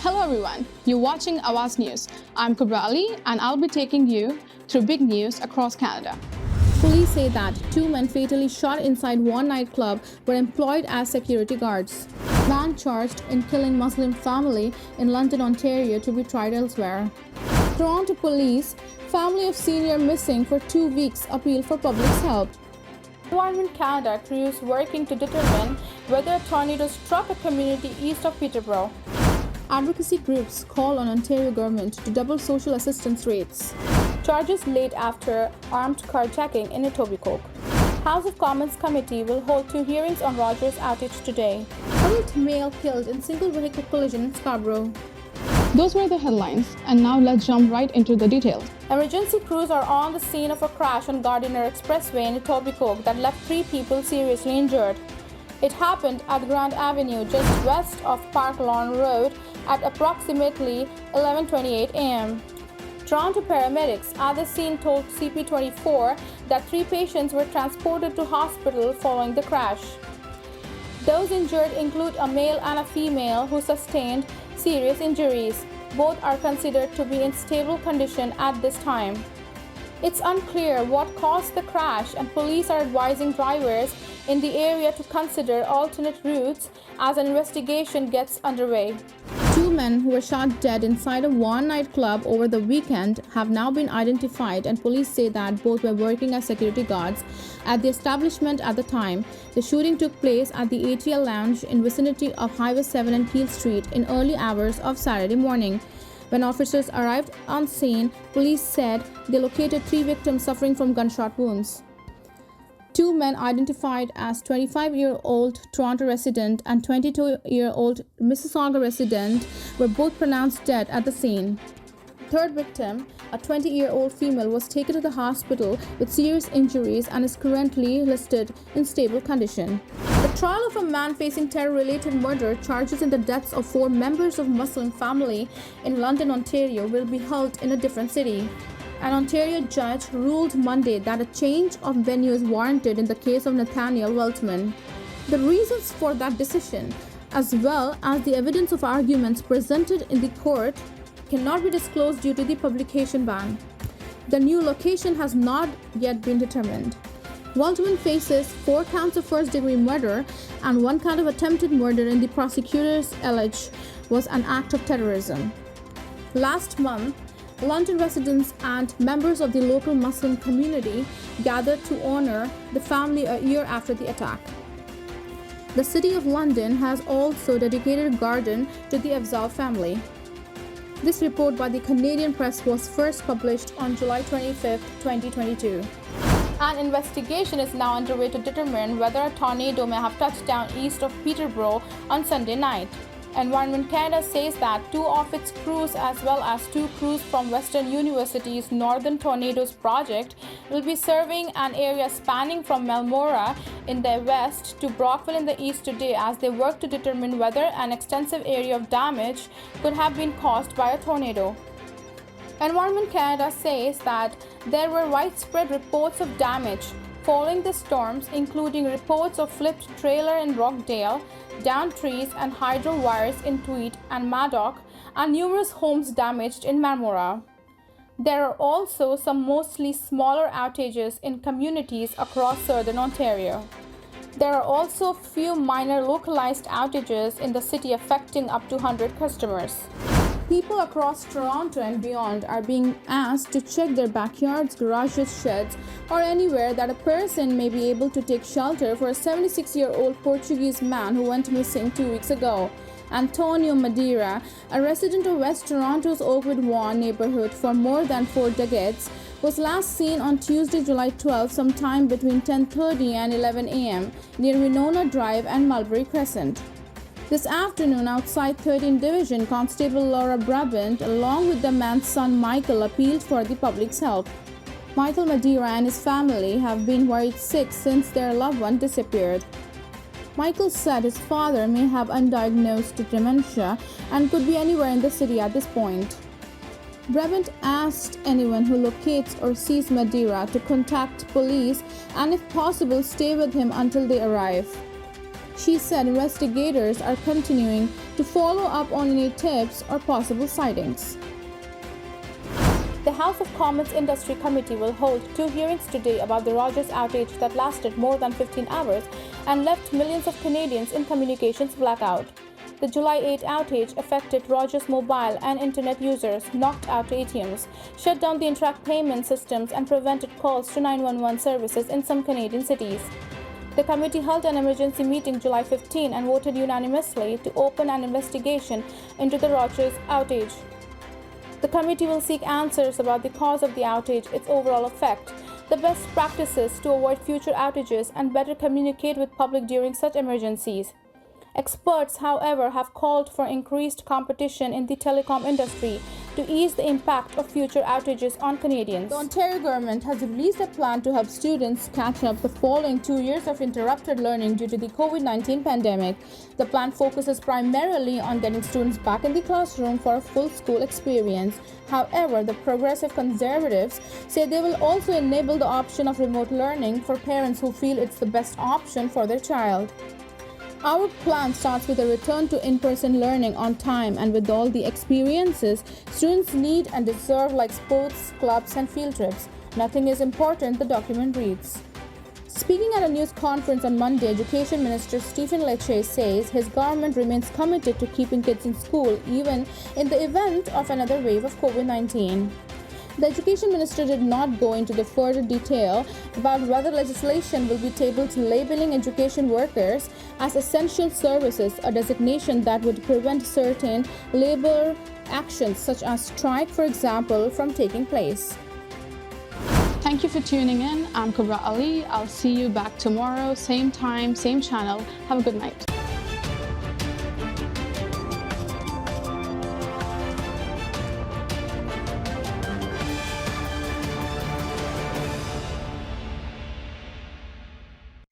Hello everyone, you're watching Awaz News. I'm Kubra Ali and I'll be taking you through big news across Canada. Police say that two men fatally shot inside one nightclub were employed as security guards. Man charged in killing Muslim family in London, Ontario to be tried elsewhere. Toronto police, family of senior missing for 2 weeks, appeal for public's help. Environment Canada crews working to determine whether a tornado struck a community east of Peterborough. Advocacy groups call on Ontario government to double social assistance rates. Charges laid after armed carjacking in Etobicoke. House of Commons Committee will hold 2 hearings on Rogers outage today. Adult male killed in single vehicle collision in Scarborough. Those were the headlines, and now let's jump right into the details. Emergency crews are on the scene of a crash on Gardiner Expressway in Etobicoke that left 3 people seriously injured. It happened at Grand Avenue just west of Park Lawn Road at approximately 11:28 a.m. Toronto paramedics at the scene told CP24 that 3 patients were transported to hospital following the crash. Those injured include a male and a female who sustained serious injuries. Both are considered to be in stable condition at this time. It's unclear what caused the crash, and police are advising drivers in the area to consider alternate routes as an investigation gets underway. 2 men who were shot dead inside of one nightclub over the weekend have now been identified, and police say that both were working as security guards at the establishment at the time. The shooting took place at the ATL Lounge in vicinity of Highway 7 and Keele Street in early hours of Saturday morning. When officers arrived on scene, police said they located 3 victims suffering from gunshot wounds. 2 men identified as 25-year-old Toronto resident and 22-year-old Mississauga resident were both pronounced dead at the scene. Third victim, a 20-year-old female, was taken to the hospital with serious injuries and is currently listed in stable condition. The trial of a man facing terror-related murder charges in the deaths of 4 members of Muslim family in London, Ontario will be held in a different city. An Ontario judge ruled Monday that a change of venue is warranted in the case of Nathaniel Weltman. The reasons for that decision, as well as the evidence of arguments presented in the court, cannot be disclosed due to the publication ban. The new location has not yet been determined. Weltman faces 4 counts of first-degree murder and 1 count of attempted murder, and the prosecutors allege was an act of terrorism. Last month, London residents and members of the local Muslim community gathered to honor the family a year after the attack. The City of London has also dedicated a garden to the Awaz family. This report by the Canadian Press was first published on July 25, 2022. An investigation is now underway to determine whether a tornado may have touched down east of Peterborough on Sunday night. Environment Canada says that 2 of its crews, as well as 2 crews from Western University's Northern Tornadoes project, will be surveying an area spanning from Melmora in the west to Brockville in the east today as they work to determine whether an extensive area of damage could have been caused by a tornado. Environment Canada says that there were widespread reports of damage following the storms, including reports of flipped trailer in Rockdale, downed trees and hydro wires in Tweed and Madoc, and numerous homes damaged in Marmora. There are also some mostly smaller outages in communities across southern Ontario. There are also few minor localized outages in the city affecting up to 100 customers. People across Toronto and beyond are being asked to check their backyards, garages, sheds, or anywhere that a person may be able to take shelter for a 76-year-old Portuguese man who went missing 2 weeks ago. Antonio Madeira, a resident of West Toronto's Oakwood Vaughan neighborhood for more than 4 decades, was last seen on Tuesday, July 12, sometime between 10:30 and 11 a.m. near Winona Drive and Mulberry Crescent. This afternoon, outside 13th Division, Constable Laura Brabant, along with the man's son Michael, appealed for the public's help. Michael Madeira and his family have been worried sick since their loved one disappeared. Michael said his father may have undiagnosed dementia and could be anywhere in the city at this point. Brabant asked anyone who locates or sees Madeira to contact police and, if possible, stay with him until they arrive. She said investigators are continuing to follow up on any tips or possible sightings. The House of Commons Industry Committee will hold 2 hearings today about the Rogers outage that lasted more than 15 hours and left millions of Canadians in communications blackout. The July 8 outage affected Rogers mobile and internet users, knocked out ATMs, shut down the Interact payment systems, and prevented calls to 911 services in some Canadian cities. The committee held an emergency meeting July 15 and voted unanimously to open an investigation into the Rogers outage. The committee will seek answers about the cause of the outage, its overall effect, the best practices to avoid future outages, and better communicate with public during such emergencies. Experts, however, have called for increased competition in the telecom industry to ease the impact of future outages on Canadians. The Ontario government has released a plan to help students catch up the following 2 years of interrupted learning due to the COVID-19 pandemic. The plan focuses primarily on getting students back in the classroom for a full school experience. However, the progressive conservatives say they will also enable the option of remote learning for parents who feel it's the best option for their child. Our plan starts with a return to in-person learning on time and with all the experiences students need and deserve, like sports, clubs, and field trips. Nothing is important, the document reads. Speaking at a news conference on Monday, Education Minister Stephen Lecce says his government remains committed to keeping kids in school even in the event of another wave of COVID-19. The Education Minister did not go into the further detail about whether legislation will be tabled labeling education workers as essential services, a designation that would prevent certain labor actions such as strike, for example, from taking place. Thank you for tuning in. I'm Kubra Ali. I'll see you back tomorrow, same time, same channel. Have a good night.